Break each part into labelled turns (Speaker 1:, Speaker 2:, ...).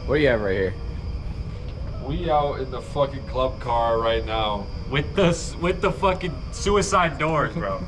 Speaker 1: What do you have right here?
Speaker 2: We out in the fucking club car right now.
Speaker 3: With the fucking suicide doors, bro.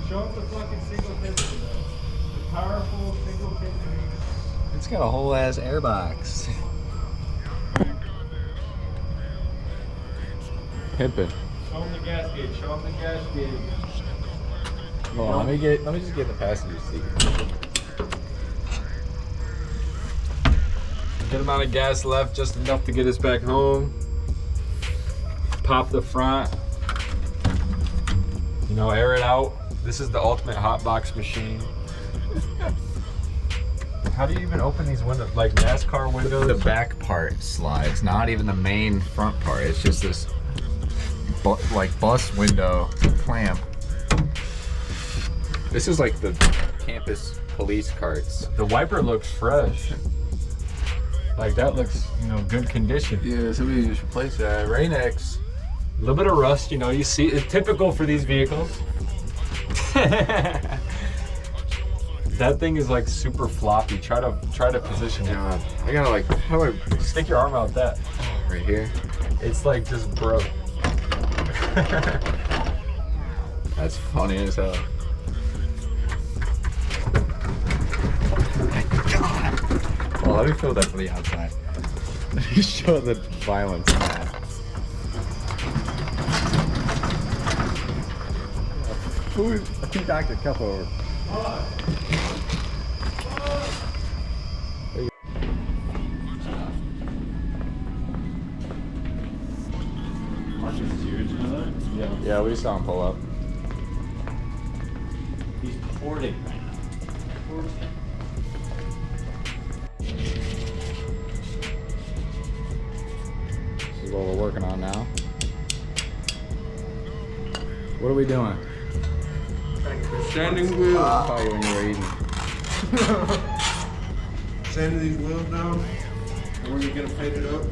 Speaker 2: Show up the fucking single piston, though. The powerful single piston.
Speaker 1: It's got a whole ass airbox. Pimpin'.
Speaker 2: Show them the gas gauge. Show them the gas gauge.
Speaker 1: Hold on, let me just get the passenger seat.
Speaker 2: Good amount of gas left, just enough to get us back home. Pop the front. You know, air it out. This is the ultimate hot box machine. How do you even open these windows? Like NASCAR windows?
Speaker 1: The back part slides, not even the main front part. It's just this like bus window clamp. This is like the campus police carts.
Speaker 2: The wiper looks fresh. Like that looks, you know, good condition.
Speaker 1: Yeah, somebody just replaced that. Rain-X.
Speaker 2: A little bit of rust, you know, you see, it's typical for these vehicles. That thing is like super floppy. Try to position it.
Speaker 1: God, I gotta like, how do I
Speaker 2: Stick your arm out that.
Speaker 1: right here?
Speaker 2: It's like just broke.
Speaker 1: That's funny as hell. Well, let me feel that from the outside. Let me show the violence in that. Who knocked a cup over?
Speaker 3: Marcus is huge, you know that?
Speaker 1: Yeah, we saw him pull up.
Speaker 3: He's porting right now.
Speaker 1: This is what we're working on now. What are we doing?
Speaker 4: Standing wheel.
Speaker 1: I'll call you when you're eating.
Speaker 4: Sanding these wheels down. And we're gonna get them painted up.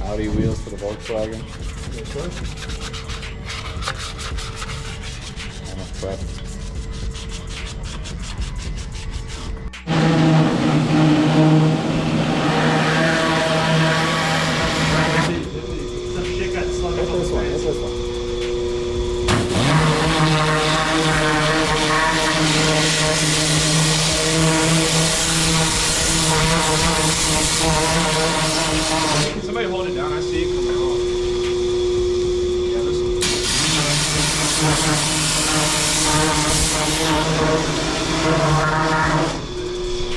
Speaker 1: Audi wheels for the Volkswagen.
Speaker 4: Yes, sir.
Speaker 1: Almost prep.
Speaker 3: Some shit got slung
Speaker 1: Hit
Speaker 3: up
Speaker 1: this one, hit this one.
Speaker 4: Can somebody hold it down? I see it coming on. Yeah, this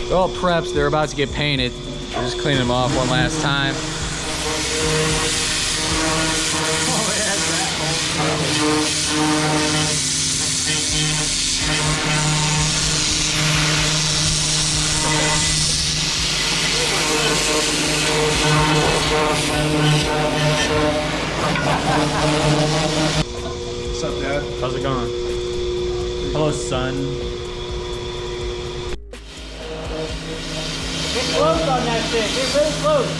Speaker 1: They're all preps, they're about to get painted. We're just cleaning them off one last time.
Speaker 4: What's up, Dad?
Speaker 3: How's it going? Hello, son.
Speaker 5: Get close on that shit. Get really close.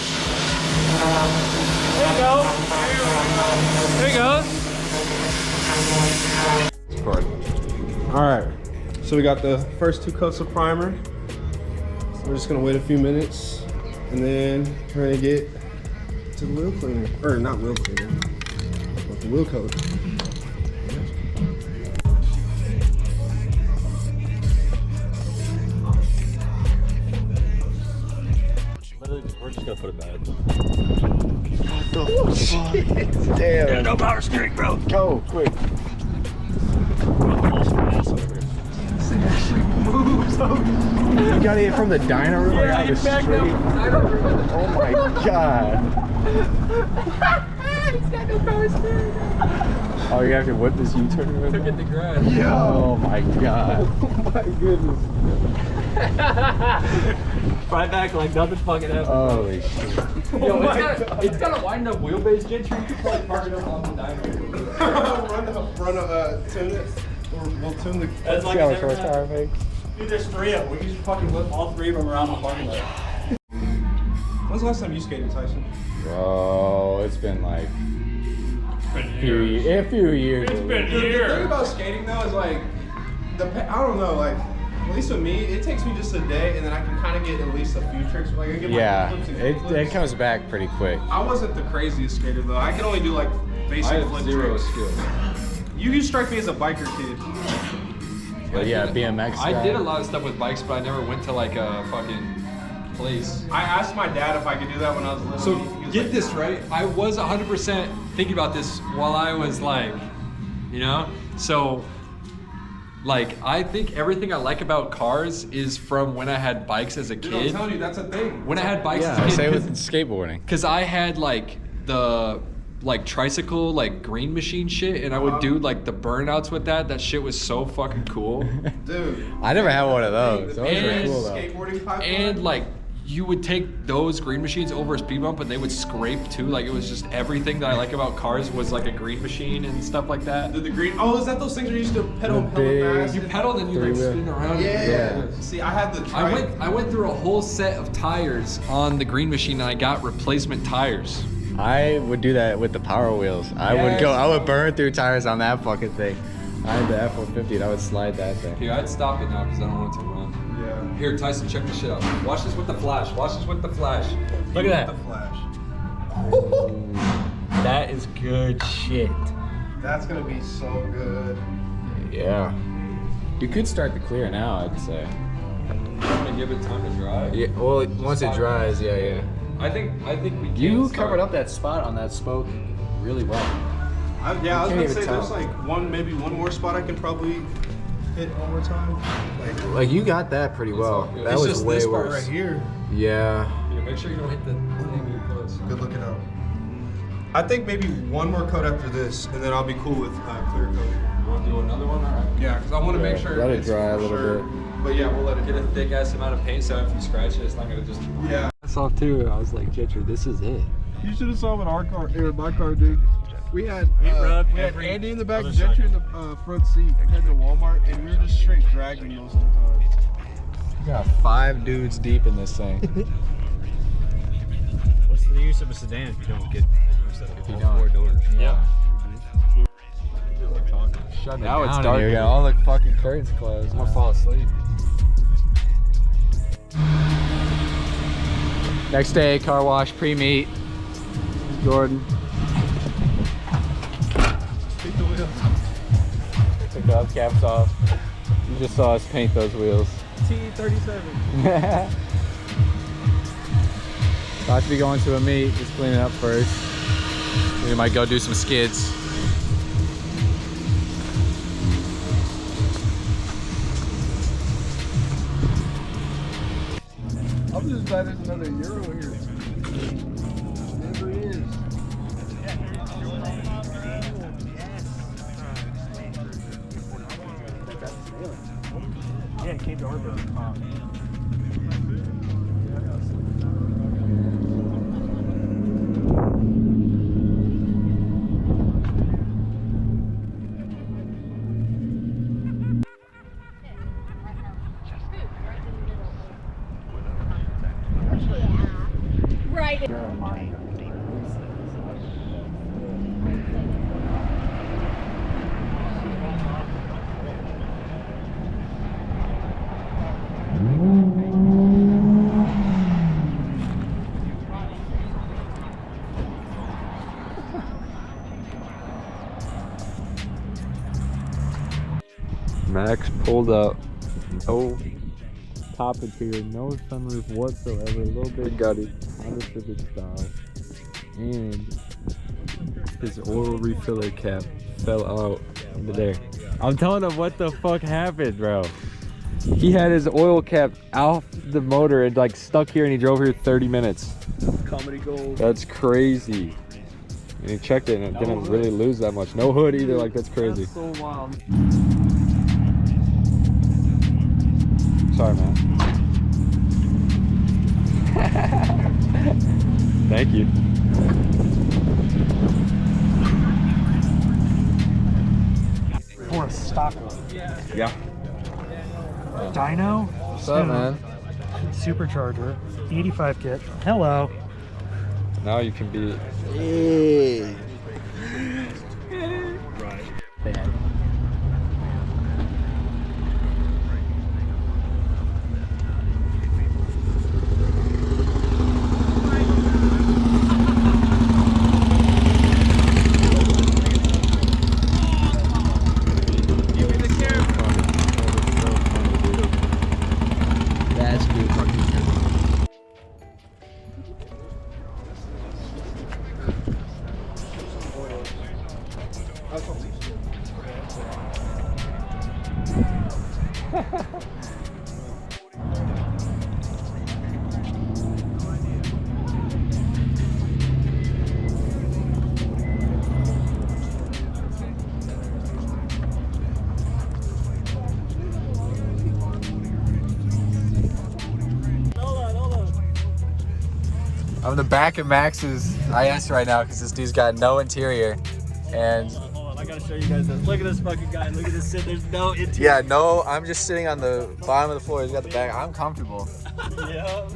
Speaker 5: There you go. There you go.
Speaker 4: All right. So we got the first 2 coats of primer. So we're just gonna wait a few minutes, and then we're gonna get to the wheel cleaner, or not wheel cleaner, but the wheel coat.
Speaker 3: We're just gonna put it back.
Speaker 1: Oh, shit. Damn.
Speaker 3: No power steering, bro.
Speaker 1: Go, quick. You got it from the dyno room?
Speaker 5: Yeah, you backed up.
Speaker 1: Oh my god.
Speaker 5: He's got no power steering.
Speaker 1: Oh, you have to whip this U-turn around?
Speaker 2: Took it to grass.
Speaker 1: Oh my god.
Speaker 4: Oh my goodness.
Speaker 5: Right back like nothing fucking happened.
Speaker 1: Holy shit.
Speaker 2: Yo, it's got a wind up wheelbase, Gentry. You could probably park it up on the dyno.
Speaker 4: Tune it. We'll tune the.
Speaker 5: That's
Speaker 1: See how much horsepower it makes?
Speaker 5: Dude, there's 3 of them. We can just fucking whip all 3 of them around the parking lot.
Speaker 4: When's the last time you skated, Tyson?
Speaker 1: Bro, it's been like
Speaker 3: Been
Speaker 1: a few years.
Speaker 3: It's been
Speaker 4: The thing
Speaker 3: years.
Speaker 4: about skating though is like, I don't know, like At least with me, it takes me just a day, and then I can kind of get at least a few tricks. Like I get my flips and kickflips.
Speaker 1: it comes back pretty quick.
Speaker 4: I wasn't the craziest skater though. I could only do like basic
Speaker 3: I have
Speaker 4: flip
Speaker 3: zero
Speaker 4: tricks.
Speaker 3: skill.
Speaker 4: You strike me as a biker kid.
Speaker 1: But yeah, BMX.
Speaker 3: I
Speaker 1: guy.
Speaker 3: did a lot of stuff with bikes, but I never went to like a fucking place.
Speaker 4: I asked my dad if I could do that when I was little.
Speaker 3: So
Speaker 4: He was
Speaker 3: get
Speaker 4: like,
Speaker 3: this right. I was 100% thinking about this while I was like, you know, so like I think everything I like about cars is from when I had bikes as a
Speaker 4: Dude, I'm
Speaker 3: kid.
Speaker 4: telling you, that's a thing.
Speaker 3: When I had bikes
Speaker 1: Yeah,
Speaker 3: as a kid,
Speaker 1: same with skateboarding.
Speaker 3: because I had like the tricycle like green machine shit, and I would do like the burnouts with that. That shit was so fucking cool.
Speaker 4: Dude.
Speaker 1: I never had one of those.
Speaker 4: The
Speaker 1: Those were
Speaker 3: And
Speaker 1: cool though.
Speaker 4: skateboarding pipeline.
Speaker 3: And like you would take those green machines over a speed bump and they would scrape too. Like it was just everything that I like about cars was like a green machine and stuff like that.
Speaker 4: the green. Oh, is that those things where you used to pedal
Speaker 1: The big-
Speaker 4: hella fast?
Speaker 3: You pedaled and you like
Speaker 1: Three-wheel.
Speaker 3: spin around.
Speaker 4: Yeah. See, I had the
Speaker 3: I went through a whole set of tires on the green machine and I got replacement tires.
Speaker 1: I would do that with the Power Wheels. I would burn through tires on that fucking thing. I had the F-150 and I would slide that thing.
Speaker 3: Here, I'd stop it now because I don't want it to run.
Speaker 4: Yeah.
Speaker 3: Here, Tyson, check this shit out. Watch this with the flash. Watch this with the flash. Look at
Speaker 4: The
Speaker 3: that.
Speaker 4: flash.
Speaker 3: That is good shit.
Speaker 4: That's gonna be so good.
Speaker 1: Yeah. You could start the clear now, I'd say.
Speaker 3: I'm gonna give it time to dry.
Speaker 1: Yeah. Well, once it dries, yeah.
Speaker 3: I think we can.
Speaker 1: You
Speaker 3: start.
Speaker 1: covered up that spot on that spoke really well.
Speaker 4: I was
Speaker 1: can't
Speaker 4: gonna
Speaker 1: even
Speaker 4: say
Speaker 1: tell.
Speaker 4: there's like maybe one more spot I can probably hit one more time.
Speaker 1: Like you got that pretty well.
Speaker 3: all good.
Speaker 1: That
Speaker 4: It's
Speaker 1: was
Speaker 4: just
Speaker 1: way
Speaker 4: this part
Speaker 1: worse.
Speaker 4: right here.
Speaker 1: Yeah.
Speaker 3: Yeah, make sure you don't hit the thing too close.
Speaker 4: Good looking out. I think maybe one more coat after this, and then I'll be cool with clear coat.
Speaker 3: You want to do another one? All right.
Speaker 4: Yeah, because I want to
Speaker 1: Yeah,
Speaker 4: make sure
Speaker 1: let it
Speaker 4: it's
Speaker 1: dry a
Speaker 4: for
Speaker 1: little
Speaker 4: sure.
Speaker 1: bit.
Speaker 4: But yeah, we'll let it
Speaker 3: Get a
Speaker 4: dry.
Speaker 3: thick ass amount of paint so if you scratch it, it's not gonna just.
Speaker 4: Yeah.
Speaker 3: That's off too. I was like, Jetcher, this is it.
Speaker 4: You should have saw what our car, or my car, dude. We had Andy in the back, Jetcher in the front seat. We had the Walmart, and we were just straight dragging most of the time.
Speaker 1: You got 5 dudes deep in this thing.
Speaker 2: What's the use of a sedan if you don't get
Speaker 1: you don't.
Speaker 2: 4 doors?
Speaker 3: Yeah.
Speaker 1: Shut
Speaker 3: Now it's
Speaker 1: down in
Speaker 3: dark
Speaker 1: here.
Speaker 3: in
Speaker 1: You
Speaker 3: here.
Speaker 1: got all the fucking curtains closed.
Speaker 3: I'm gonna fall asleep.
Speaker 1: Next day, car wash, pre-meet. Jordan.
Speaker 4: Take the wheel.
Speaker 1: Took the hubcaps off. You just saw us paint those wheels.
Speaker 4: T37.
Speaker 1: About to be going to a meet, just cleaning up first. We might go do some skids.
Speaker 4: I'm just glad there's another Euro here. Never is.
Speaker 2: Yeah, it came to our boat.
Speaker 6: Right.
Speaker 3: Max pulled up. No top interior, no sunroof whatsoever. A little bit gutty, Honda Civic style, and his oil refiller cap fell out into there. I'm telling him what the fuck happened, bro. He had his oil cap off the motor and like stuck here, and he drove here 30 minutes.
Speaker 4: Comedy gold.
Speaker 3: That's crazy. And he checked it, and it didn't really lose that much. No hood either. Like that's crazy.
Speaker 4: That's so wild.
Speaker 3: Sorry, man. Thank you.
Speaker 2: For a stock one.
Speaker 3: Yeah.
Speaker 2: Dyno.
Speaker 1: What's up, man?
Speaker 2: Supercharger. 85 kit. Hello.
Speaker 3: Now you can be.
Speaker 1: I'm in the back of Max's IS right now because this dude's got no interior. And
Speaker 2: Hold on, I gotta show you guys this. Look at this fucking guy. Look at this shit. There's no interior.
Speaker 1: yeah, no, I'm just sitting on the bottom of the floor. He's got the back. I'm comfortable.
Speaker 2: Yeah.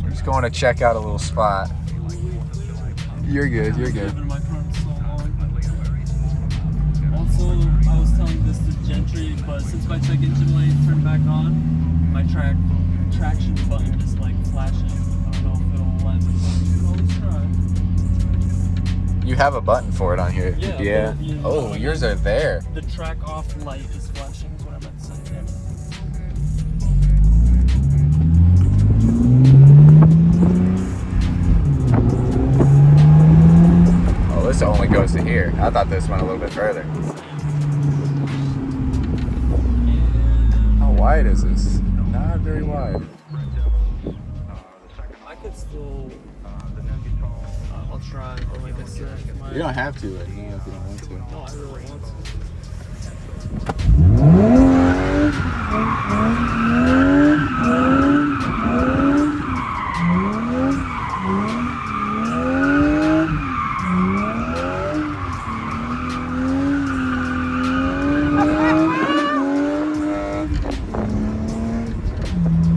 Speaker 1: We're just going to check out a little spot. You're good, you're good.
Speaker 2: Living in my car for so long. Also, I was telling this to Gentry, but since my check engine light turned back on, my traction button is like flashing. I don't know if it'll let me. Always try.
Speaker 1: You have a button for it on here.
Speaker 2: Yeah. But, you know,
Speaker 1: Oh, yours are there.
Speaker 2: The track off light is flashing. Is what I meant to say.
Speaker 1: Oh, this only goes to here. I thought this went a little bit further. How wide is this? Not very wide.
Speaker 2: I could still. I'll try, but like I said,
Speaker 1: You don't have to, like, even if you don't want to.
Speaker 2: no, I really want to.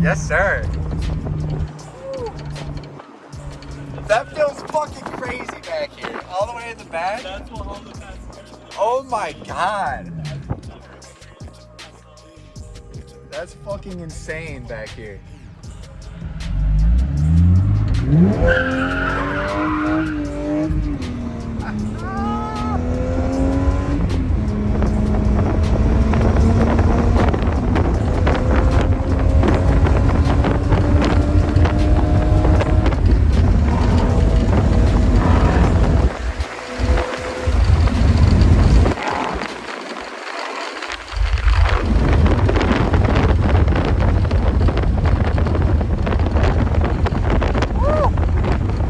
Speaker 1: Yes, sir. That feels fucking crazy back here. All the way in the back.
Speaker 2: That's what all the passengers.
Speaker 1: Oh my god. That's fucking insane back here.